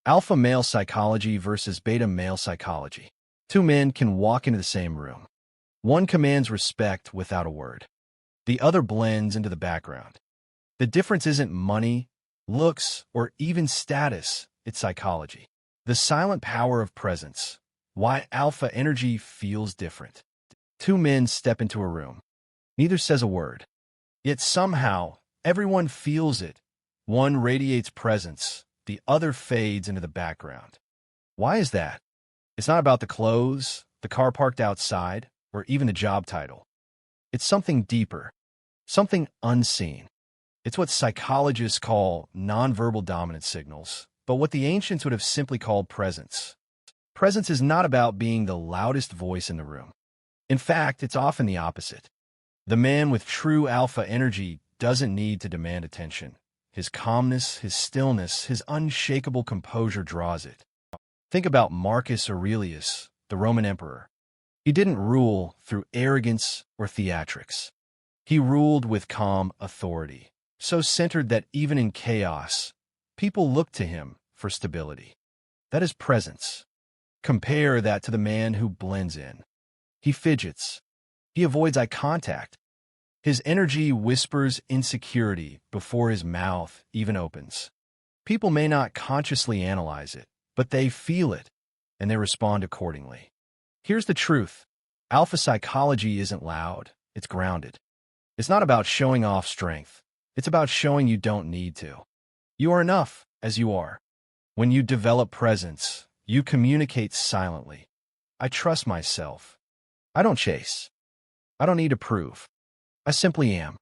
Alpha male psychology versus beta male psychology. Two men can walk into the same room. One commands respect without a word. The other blends into the background. The difference isn't money, looks, or even status, it's psychology. The silent power of presence. Why alpha energy feels different. Two men step into a room. Neither says a word. Yet somehow, everyone feels it. One radiates presence, the other fades into the background. Why is that? It's not about the clothes, the car parked outside, or even the job title. It's something deeper, something unseen. It's what psychologists call nonverbal dominant signals, but what the ancients would have simply called presence. Presence is not about being the loudest voice in the room. In fact, it's often the opposite. The man with true alpha energy doesn't need to demand attention. His calmness, his stillness, his unshakable composure draws it. Think about Marcus Aurelius, the Roman emperor. He didn't rule through arrogance or theatrics. He ruled with calm authority, so centered that even in chaos, people looked to him for stability. That is presence. Compare that to the man who blends in. He fidgets. He avoids eye contact. His energy whispers insecurity before his mouth even opens. People may not consciously analyze it, but they feel it, and they respond accordingly. Here's the truth. Alpha psychology isn't loud, it's grounded. It's not about showing off strength. It's about showing you don't need to. You are enough as you are. When you develop presence, you communicate silently. I trust myself. I don't chase. I don't need to prove. I simply am.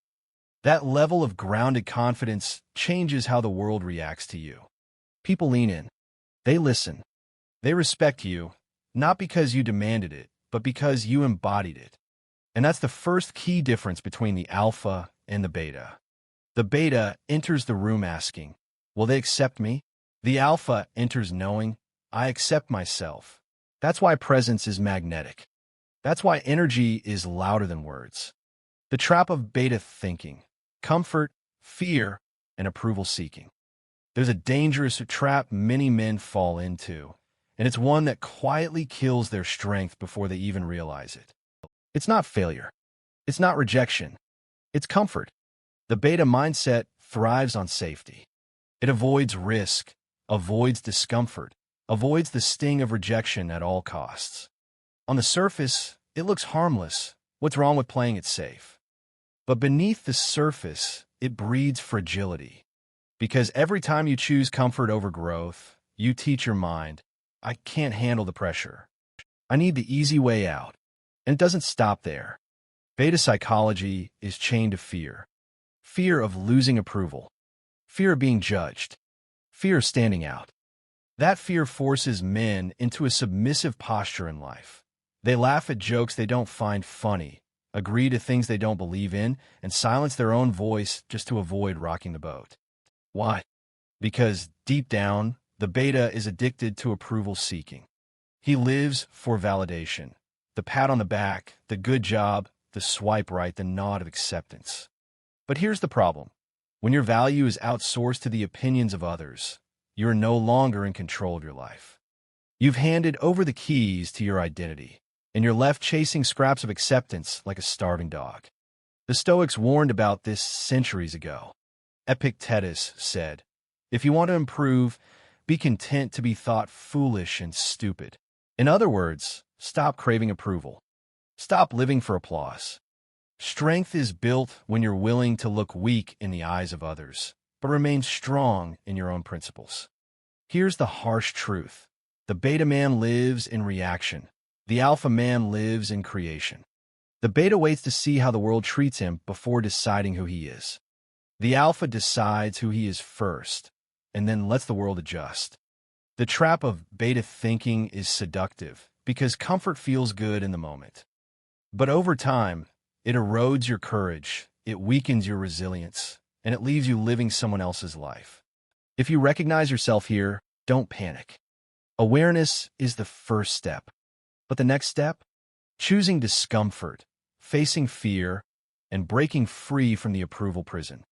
That level of grounded confidence changes how the world reacts to you. People lean in. They listen. They respect you, not because you demanded it, but because you embodied it. And that's the first key difference between the alpha and the beta. The beta enters the room asking, will they accept me? The alpha enters knowing, I accept myself. That's why presence is magnetic. That's why energy is louder than words. The trap of beta thinking, comfort, fear, and approval seeking. There's a dangerous trap many men fall into, and it's one that quietly kills their strength before they even realize it. It's not failure. It's not rejection. It's comfort. The beta mindset thrives on safety. It avoids risk, avoids discomfort, avoids the sting of rejection at all costs. On the surface, it looks harmless. What's wrong with playing it safe? But beneath the surface, it breeds fragility. Because every time you choose comfort over growth, you teach your mind, I can't handle the pressure. I need the easy way out. And it doesn't stop there. Beta psychology is chained to fear. Fear of losing approval. Fear of being judged. Fear of standing out. That fear forces men into a submissive posture in life. They laugh at jokes they don't find funny, agree to things they don't believe in, and silence their own voice just to avoid rocking the boat. Why? Because deep down, the beta is addicted to approval seeking. He lives for validation. The pat on the back, the good job, the swipe right, the nod of acceptance. But here's the problem. When your value is outsourced to the opinions of others, you're no longer in control of your life. You've handed over the keys to your identity, and you're left chasing scraps of acceptance like a starving dog. The Stoics warned about this centuries ago. Epictetus said, if you want to improve, be content to be thought foolish and stupid. In other words, stop craving approval. Stop living for applause. Strength is built when you're willing to look weak in the eyes of others, but remain strong in your own principles. Here's the harsh truth. The beta man lives in reaction. The alpha man lives in creation. The beta waits to see how the world treats him before deciding who he is. The alpha decides who he is first, and then lets the world adjust. The trap of beta thinking is seductive because comfort feels good in the moment. But over time, it erodes your courage, it weakens your resilience, and it leaves you living someone else's life. If you recognize yourself here, don't panic. Awareness is the first step. But the next step? Choosing discomfort, facing fear, and breaking free from the approval prison.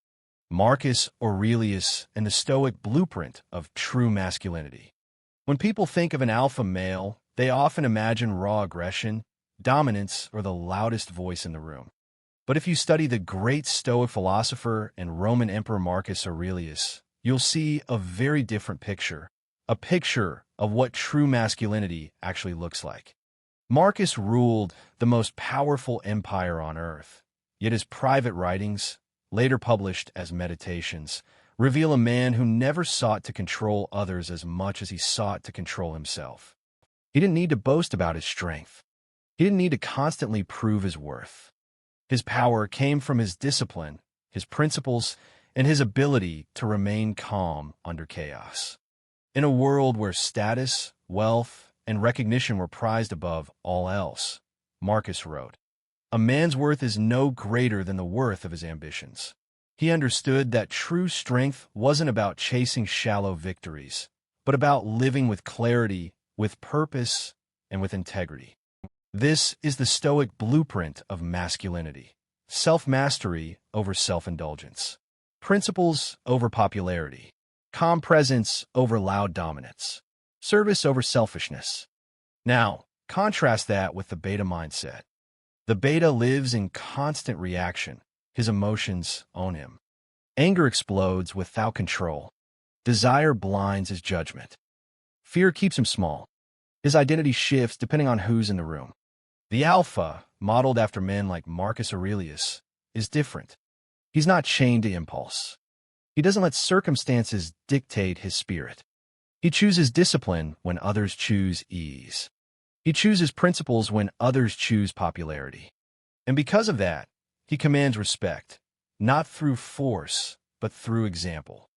Marcus Aurelius and the Stoic blueprint of true masculinity. When people think of an alpha male, they often imagine raw aggression, dominance, or the loudest voice in the room. But if you study the great Stoic philosopher and Roman Emperor Marcus Aurelius, you'll see a very different picture, a picture of what true masculinity actually looks like. Marcus ruled the most powerful empire on earth, yet his private writings, later published as meditations, reveal a man who never sought to control others as much as he sought to control himself. He didn't need to boast about his strength. He didn't need to constantly prove his worth. His power came from his discipline, his principles, and his ability to remain calm under chaos. In a world where status, wealth, and recognition were prized above all else, Marcus wrote, "A man's worth is no greater than the worth of his ambitions." He understood that true strength wasn't about chasing shallow victories, but about living with clarity, with purpose, and with integrity. This is the Stoic blueprint of masculinity: self-mastery over self-indulgence, principles over popularity, calm presence over loud dominance, service over selfishness. Now, contrast that with the beta mindset. The beta lives in constant reaction. His emotions own him. Anger explodes without control. Desire blinds his judgment. Fear keeps him small. His identity shifts depending on who's in the room. The alpha, modeled after men like Marcus Aurelius, is different. He's not chained to impulse. He doesn't let circumstances dictate his spirit. He chooses discipline when others choose ease. He chooses principles when others choose popularity. And because of that, he commands respect, not through force, but through example.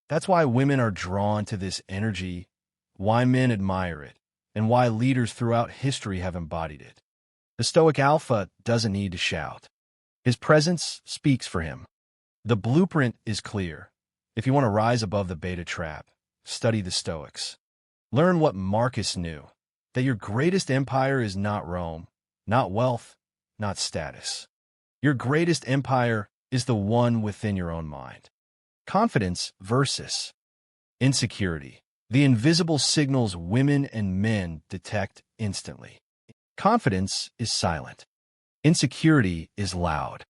That's why women are drawn to this energy, why men admire it, and why leaders throughout history have embodied it. The Stoic alpha doesn't need to shout. His presence speaks for him. The blueprint is clear. If you want to rise above the beta trap, study the Stoics. Learn what Marcus knew, that your greatest empire is not Rome, not wealth, not status. Your greatest empire is the one within your own mind. Confidence versus insecurity, the invisible signals women and men detect instantly. Confidence is silent. Insecurity is loud.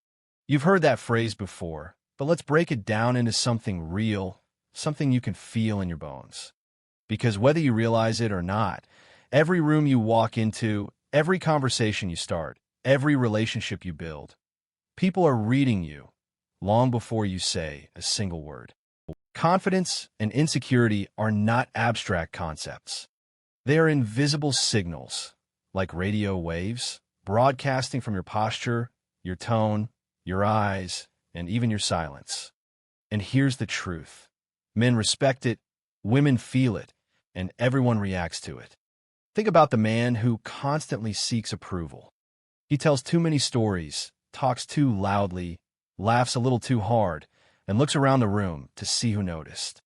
You've heard that phrase before, but let's break it down into something real, something you can feel in your bones. Because whether you realize it or not, every room you walk into, every conversation you start, every relationship you build, people are reading you long before you say a single word. Confidence and insecurity are not abstract concepts. They are invisible signals, like radio waves, broadcasting from your posture, your tone, your eyes, and even your silence. And here's the truth. Men respect it, women feel it, and everyone reacts to it. Think about the man who constantly seeks approval. He tells too many stories, talks too loudly, laughs a little too hard, and looks around the room to see who noticed.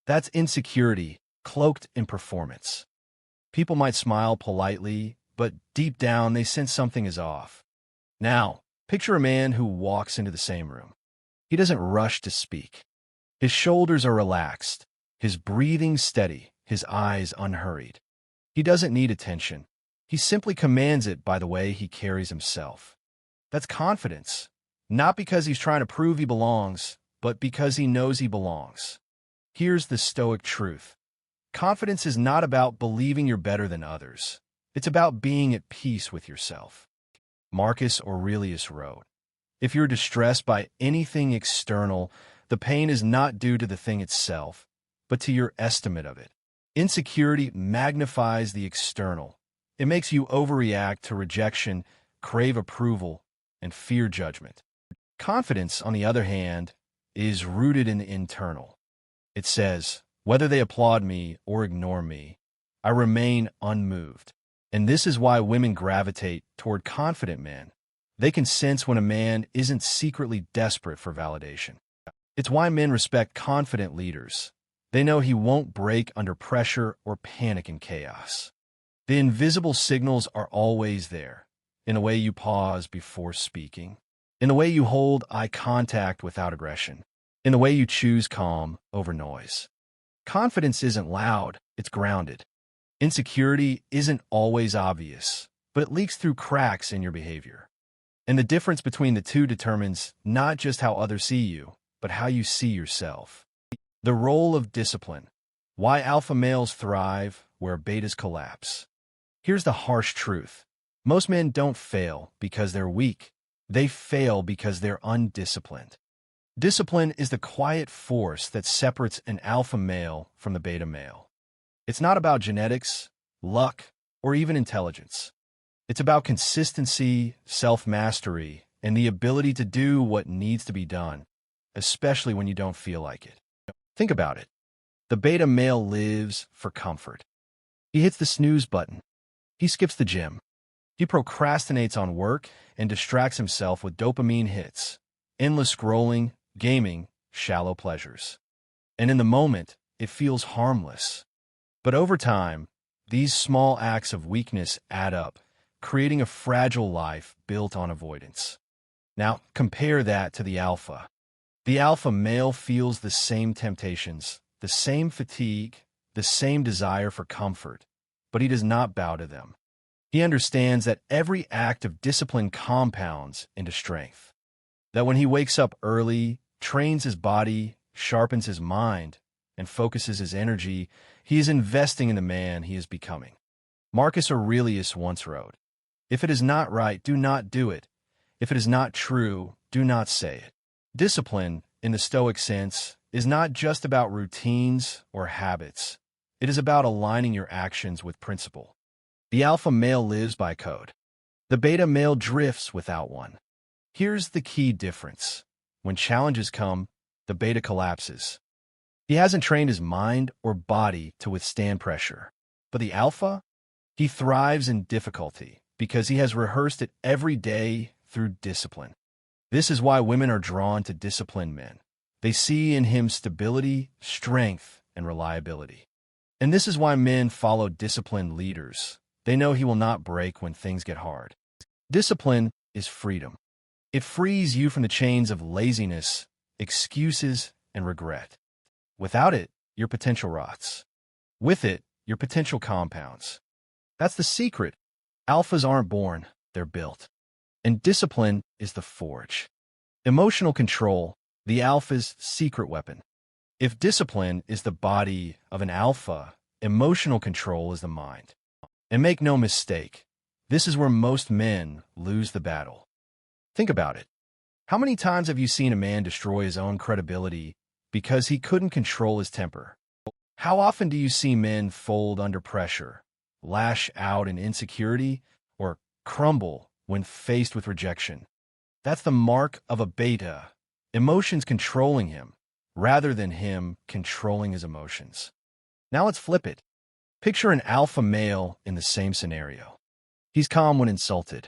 That's insecurity, cloaked in performance. People might smile politely, but deep down they sense something is off. Now, picture a man who walks into the same room. He doesn't rush to speak. His shoulders are relaxed, his breathing steady, his eyes unhurried. He doesn't need attention. He simply commands it by the way he carries himself. That's confidence, not because he's trying to prove he belongs, but because he knows he belongs. Here's the Stoic truth. Confidence is not about believing you're better than others. It's about being at peace with yourself. Marcus Aurelius wrote, "If you're distressed by anything external, the pain is not due to the thing itself, but to your estimate of it." Insecurity magnifies the external. It makes you overreact to rejection, crave approval, and fear judgment. Confidence, on the other hand, is rooted in the internal. It says, whether they applaud me or ignore me, I remain unmoved. And this is why women gravitate toward confident men. They can sense when a man isn't secretly desperate for validation. It's why men respect confident leaders. They know he won't break under pressure or panic in chaos. The invisible signals are always there, in the way you pause before speaking, in the way you hold eye contact without aggression, in the way you choose calm over noise. Confidence isn't loud, it's grounded. Insecurity isn't always obvious, but it leaks through cracks in your behavior. And the difference between the two determines not just how others see you, but how you see yourself. The role of discipline. Why alpha males thrive where betas collapse. Here's the harsh truth. Most men don't fail because they're weak. They fail because they're undisciplined. Discipline is the quiet force that separates an alpha male from the beta male. It's not about genetics, luck, or even intelligence. It's about consistency, self-mastery, and the ability to do what needs to be done, especially when you don't feel like it. Think about it. The beta male lives for comfort. He hits the snooze button. He skips the gym. He procrastinates on work and distracts himself with dopamine hits, endless scrolling, gaming, shallow pleasures. And in the moment, it feels harmless. But over time, these small acts of weakness add up, creating a fragile life built on avoidance. Now, compare that to the alpha. The alpha male feels the same temptations, the same fatigue, the same desire for comfort, but he does not bow to them. He understands that every act of discipline compounds into strength. That when he wakes up early, trains his body, sharpens his mind, and focuses his energy, he is investing in the man he is becoming. Marcus Aurelius once wrote, "If it is not right, do not do it. If it is not true, do not say it." Discipline, in the Stoic sense, is not just about routines or habits. It is about aligning your actions with principle. The alpha male lives by code. The beta male drifts without one. Here's the key difference. When challenges come, the beta collapses. He hasn't trained his mind or body to withstand pressure. But the alpha? He thrives in difficulty because he has rehearsed it every day through discipline. This is why women are drawn to disciplined men. They see in him stability, strength, and reliability. And this is why men follow disciplined leaders. They know he will not break when things get hard. Discipline is freedom. It frees you from the chains of laziness, excuses, and regret. Without it, your potential rots. With it, your potential compounds. That's the secret. Alphas aren't born, they're built. And discipline is the forge. Emotional control, the alpha's secret weapon. If discipline is the body of an alpha, emotional control is the mind. And make no mistake, this is where most men lose the battle. Think about it. How many times have you seen a man destroy his own credibility because he couldn't control his temper? How often do you see men fold under pressure, lash out in insecurity, or crumble when faced with rejection? That's the mark of a beta, emotions controlling him, rather than him controlling his emotions. Now let's flip it. Picture an alpha male in the same scenario. He's calm when insulted.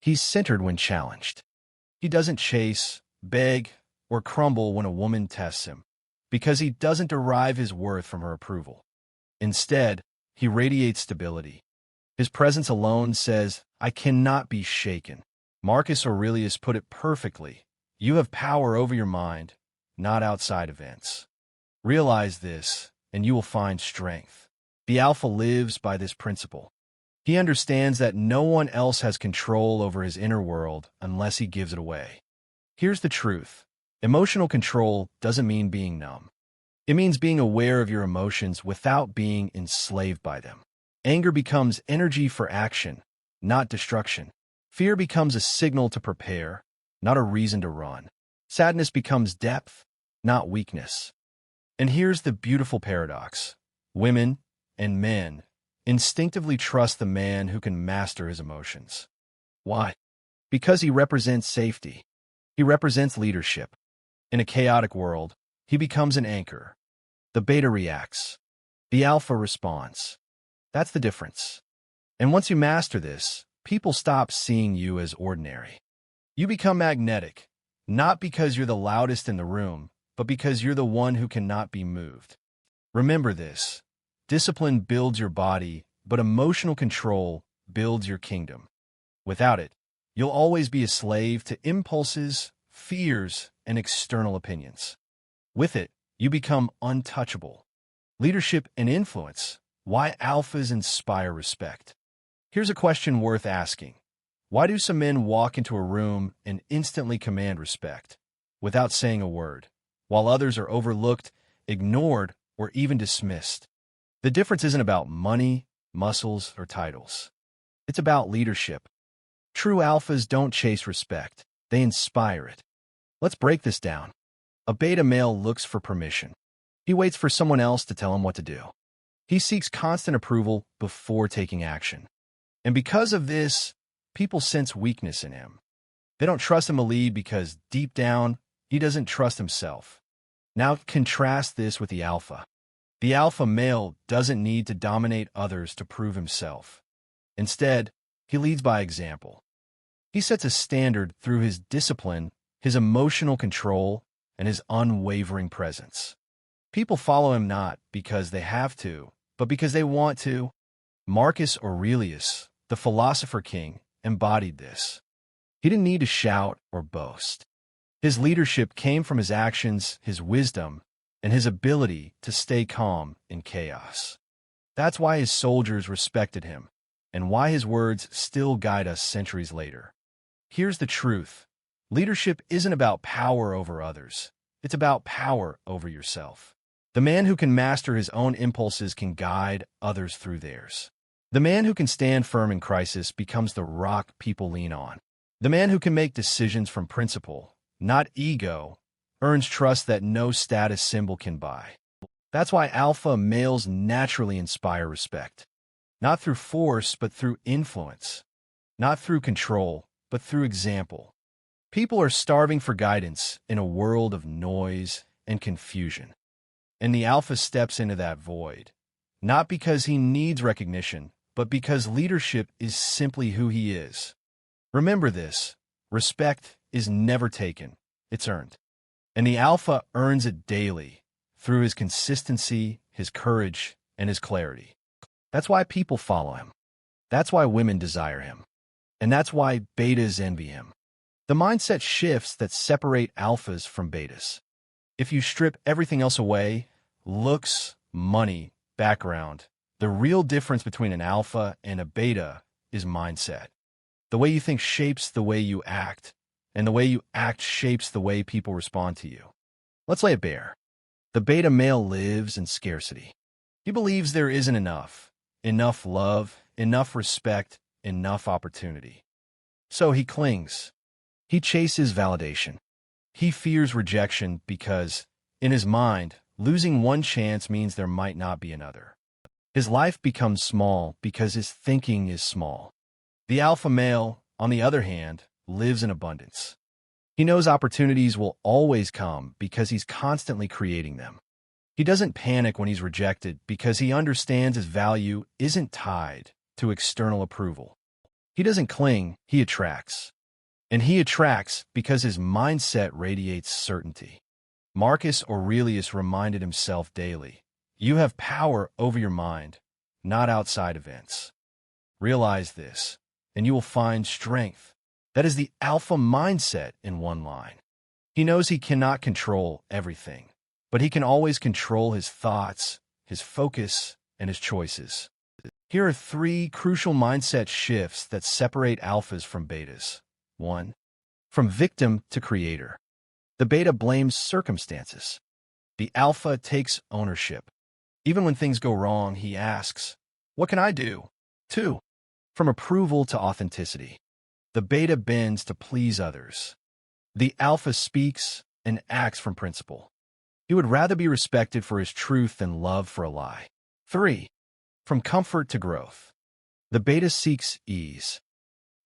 He's centered when challenged. He doesn't chase, beg, or crumble when a woman tests him, because he doesn't derive his worth from her approval. Instead, he radiates stability. His presence alone says, "I cannot be shaken." Marcus Aurelius put it perfectly. You have power over your mind, not outside events. Realize this, and you will find strength. The alpha lives by this principle. He understands that no one else has control over his inner world unless he gives it away. Here's the truth. Emotional control doesn't mean being numb. It means being aware of your emotions without being enslaved by them. Anger becomes energy for action, not destruction. Fear becomes a signal to prepare, not a reason to run. Sadness becomes depth, not weakness. And here's the beautiful paradox. Women and men instinctively trust the man who can master his emotions. Why? Because he represents safety. He represents leadership. In a chaotic world, he becomes an anchor. The beta reacts. The alpha responds. That's the difference. And once you master this, people stop seeing you as ordinary. You become magnetic, not because you're the loudest in the room, but because you're the one who cannot be moved. Remember this. Discipline builds your body, but emotional control builds your kingdom. Without it, you'll always be a slave to impulses, fears, and external opinions. With it, you become untouchable. Leadership and influence, Why alphas inspire respect. Here's a question worth asking. Why do some men walk into a room and instantly command respect, without saying a word, while others are overlooked, ignored, or even dismissed? The difference isn't about money, muscles, or titles. It's about leadership. True alphas don't chase respect. They inspire it. Let's break this down. A beta male looks for permission. He waits for someone else to tell him what to do. He seeks constant approval before taking action. And because of this, people sense weakness in him. They don't trust him to lead because deep down, he doesn't trust himself. Now contrast this with the alpha. The alpha male doesn't need to dominate others to prove himself. Instead, he leads by example. He sets a standard through his discipline, his emotional control, and his unwavering presence. People follow him not because they have to, but because they want to. Marcus Aurelius, the philosopher king, embodied this. He didn't need to shout or boast. His leadership came from his actions, his wisdom, and his ability to stay calm in chaos. That's why his soldiers respected him, and why his words still guide us centuries later. Here's the truth. Leadership isn't about power over others. It's about power over yourself. The man who can master his own impulses can guide others through theirs. The man who can stand firm in crisis becomes the rock people lean on. The man who can make decisions from principle, not ego, earns trust that no status symbol can buy. That's why alpha males naturally inspire respect. Not through force, but through influence. Not through control, but through example. People are starving for guidance in a world of noise and confusion. And the alpha steps into that void, not because he needs recognition, but because leadership is simply who he is. Remember this, respect is never taken, it's earned. And the alpha earns it daily, through his consistency, his courage, and his clarity. That's why people follow him. That's why women desire him. And that's why betas envy him. The mindset shifts that separate alphas from betas. If you strip everything else away, looks, money, background, the real difference between an alpha and a beta is mindset. The way you think shapes the way you act, and the way you act shapes the way people respond to you. Let's lay it bare. The beta male lives in scarcity. He believes there isn't enough love, enough respect, enough opportunity. So he clings. He chases validation. He fears rejection because, in his mind, losing one chance means there might not be another. His life becomes small because his thinking is small. The alpha male, on the other hand, lives in abundance. He knows opportunities will always come because he's constantly creating them. He doesn't panic when he's rejected because he understands his value isn't tied to external approval. He doesn't cling, he attracts. And he attracts because his mindset radiates certainty. Marcus Aurelius reminded himself daily, you have power over your mind, not outside events. Realize this, and you will find strength. That is the alpha mindset in one line. He knows he cannot control everything, but he can always control his thoughts, his focus, and his choices. Here are 3 crucial mindset shifts that separate alphas from betas. 1. From victim to creator. The beta blames circumstances. The alpha takes ownership. Even when things go wrong, he asks, what can I do? 2. From approval to authenticity. The beta bends to please others. The alpha speaks and acts from principle. He would rather be respected for his truth than loved for a lie. 3. From comfort to growth. The beta seeks ease.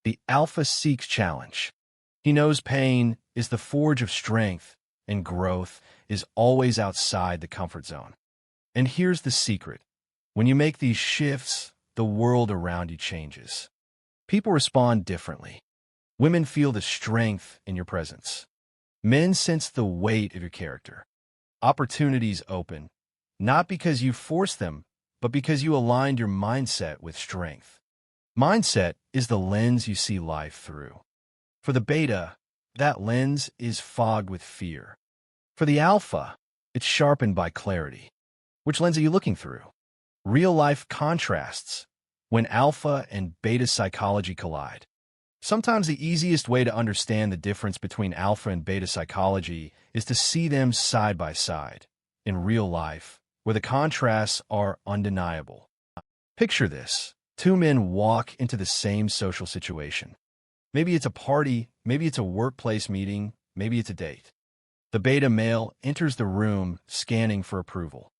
The alpha seeks challenge. He knows pain is the forge of strength, and growth is always outside the comfort zone. And here's the secret. When you make these shifts, the world around you changes. People respond differently. Women feel the strength in your presence. Men sense the weight of your character. Opportunities open, not because you forced them, but because you aligned your mindset with strength. Mindset is the lens you see life through. For the beta, that lens is fogged with fear. For the alpha, it's sharpened by clarity. Which lens are you looking through? Real-life contrasts when alpha and beta psychology collide. Sometimes the easiest way to understand the difference between alpha and beta psychology is to see them side by side in real life, where the contrasts are undeniable. Picture this. Two men walk into the same social situation. Maybe it's a party, maybe it's a workplace meeting, maybe it's a date. The beta male enters the room scanning for approval.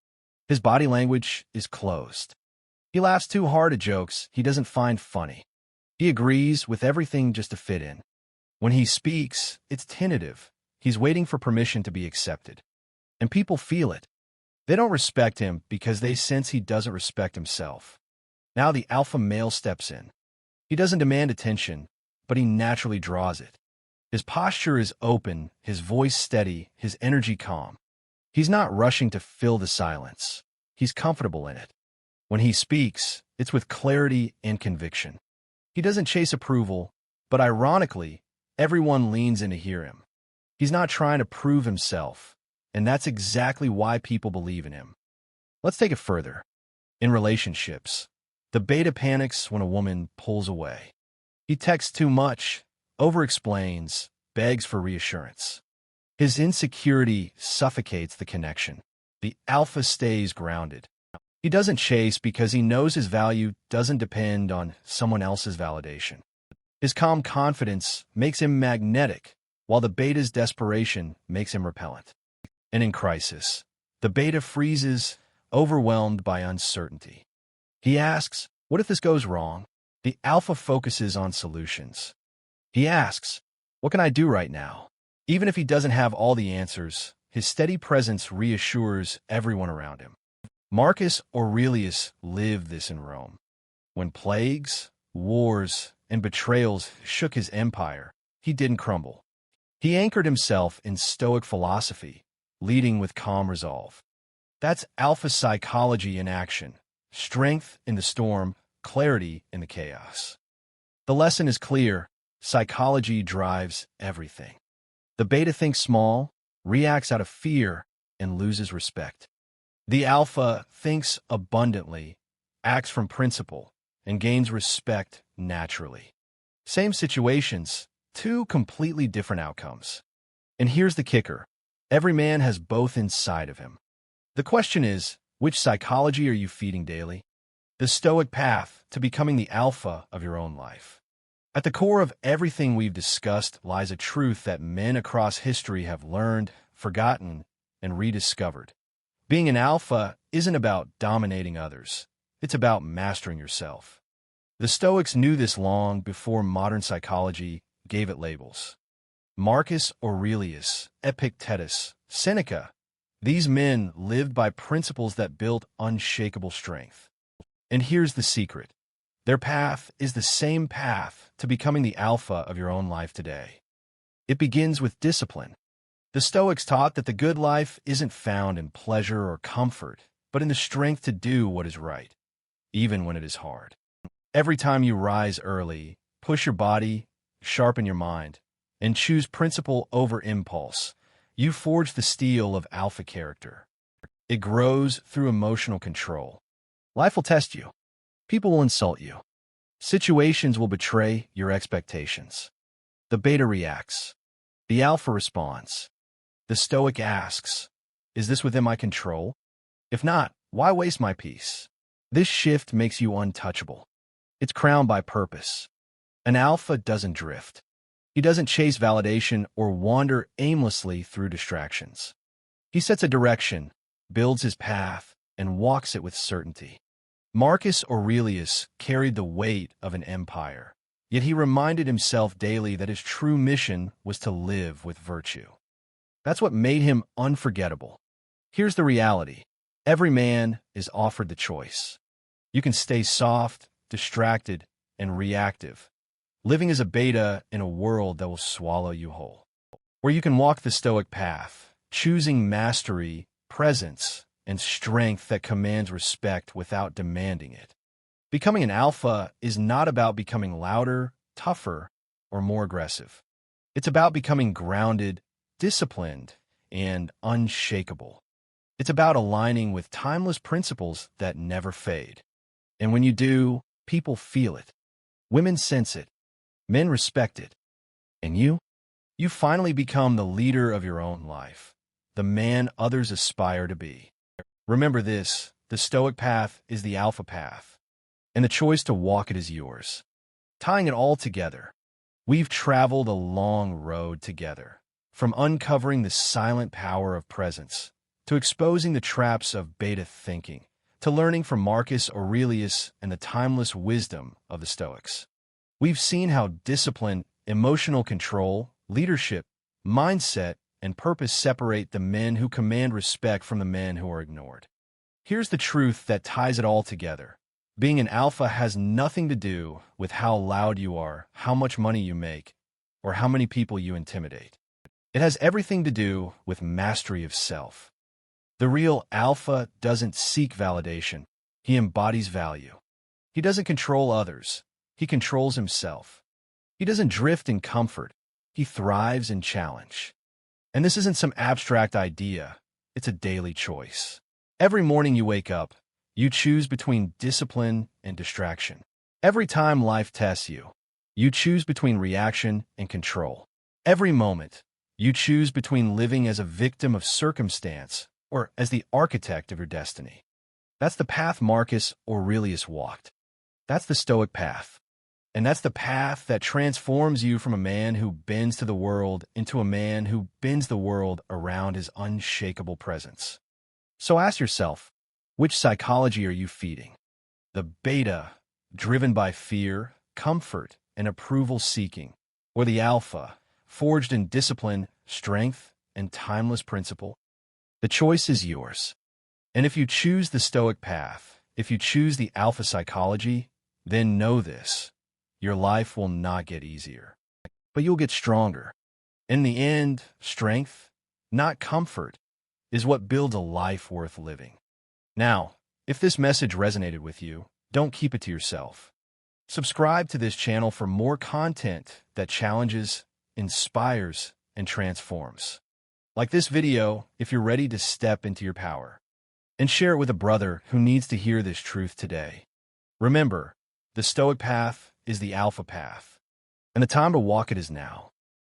His body language is closed. He laughs too hard at jokes he doesn't find funny. He agrees with everything just to fit in. When he speaks, it's tentative. He's waiting for permission to be accepted. And people feel it. They don't respect him because they sense he doesn't respect himself. Now the alpha male steps in. He doesn't demand attention, but he naturally draws it. His posture is open, his voice steady, his energy calm. He's not rushing to fill the silence. He's comfortable in it. When he speaks, it's with clarity and conviction. He doesn't chase approval, but ironically, everyone leans in to hear him. He's not trying to prove himself, and that's exactly why people believe in him. Let's take it further. In relationships, the beta panics when a woman pulls away. He texts too much, over-explains, begs for reassurance. His insecurity suffocates the connection. The alpha stays grounded. He doesn't chase because he knows his value doesn't depend on someone else's validation. His calm confidence makes him magnetic, while the beta's desperation makes him repellent. And in crisis, the beta freezes, overwhelmed by uncertainty. He asks, "What if this goes wrong?" The alpha focuses on solutions. He asks, "What can I do right now?" Even if he doesn't have all the answers, his steady presence reassures everyone around him. Marcus Aurelius lived this in Rome. When plagues, wars, and betrayals shook his empire, he didn't crumble. He anchored himself in Stoic philosophy, leading with calm resolve. That's alpha psychology in action. Strength in the storm, clarity in the chaos. The lesson is clear. Psychology drives everything. The beta thinks small, reacts out of fear, and loses respect. The alpha thinks abundantly, acts from principle, and gains respect naturally. Same situations, two completely different outcomes. And here's the kicker. Every man has both inside of him. The question is, which psychology are you feeding daily? The Stoic path to becoming the alpha of your own life. At the core of everything we've discussed lies a truth that men across history have learned, forgotten, and rediscovered. Being an alpha isn't about dominating others. It's about mastering yourself. The Stoics knew this long before modern psychology gave it labels. Marcus Aurelius, Epictetus, Seneca, these men lived by principles that built unshakable strength. And here's the secret. Their path is the same path to becoming the alpha of your own life today. It begins with discipline. The Stoics taught that the good life isn't found in pleasure or comfort, but in the strength to do what is right, even when it is hard. Every time you rise early, push your body, sharpen your mind, and choose principle over impulse, you forge the steel of alpha character. It grows through emotional control. Life will test you. People will insult you. Situations will betray your expectations. The beta reacts. The alpha responds. The Stoic asks, "Is this within my control? If not, why waste my peace?" This shift makes you untouchable. It's crowned by purpose. An alpha doesn't drift. He doesn't chase validation or wander aimlessly through distractions. He sets a direction, builds his path, and walks it with certainty. Marcus Aurelius carried the weight of an empire, yet he reminded himself daily that his true mission was to live with virtue. That's what made him unforgettable. Here's the reality. Every man is offered the choice. You can stay soft, distracted, and reactive, living as a beta in a world that will swallow you whole. Or you can walk the Stoic path, choosing mastery, presence, and strength that commands respect without demanding it. Becoming an alpha is not about becoming louder, tougher, or more aggressive. It's about becoming grounded, disciplined, and unshakable. It's about aligning with timeless principles that never fade. And when you do, people feel it. Women sense it. Men respect it. And you finally become the leader of your own life, the man others aspire to be. Remember this, the Stoic path is the alpha path, and the choice to walk it is yours. Tying it all together, we've traveled a long road together, from uncovering the silent power of presence, to exposing the traps of beta thinking, to learning from Marcus Aurelius and the timeless wisdom of the Stoics. We've seen how discipline, emotional control, leadership, mindset, and purpose separate the men who command respect from the men who are ignored. Here's the truth that ties it all together. Being an alpha has nothing to do with how loud you are, how much money you make, or how many people you intimidate. It has everything to do with mastery of self. The real alpha doesn't seek validation. He embodies value. He doesn't control others. He controls himself. He doesn't drift in comfort. He thrives in challenge. And this isn't some abstract idea. It's a daily choice. Every morning you wake up, you choose between discipline and distraction. Every time life tests you, you choose between reaction and control. Every moment, you choose between living as a victim of circumstance or as the architect of your destiny. That's the path Marcus Aurelius walked. That's the Stoic path. And that's the path that transforms you from a man who bends to the world into a man who bends the world around his unshakable presence. So ask yourself, which psychology are you feeding? The beta, driven by fear, comfort, and approval seeking, or the alpha, forged in discipline, strength, and timeless principle? The choice is yours. And if you choose the Stoic path, if you choose the alpha psychology, then know this. Your life will not get easier, but you'll get stronger. In the end, strength, not comfort, is what builds a life worth living. Now, if this message resonated with you, don't keep it to yourself. Subscribe to this channel for more content that challenges, inspires, and transforms. Like this video if you're ready to step into your power. And share it with a brother who needs to hear this truth today. Remember, the Stoic path is the alpha path, and the time to walk it is now.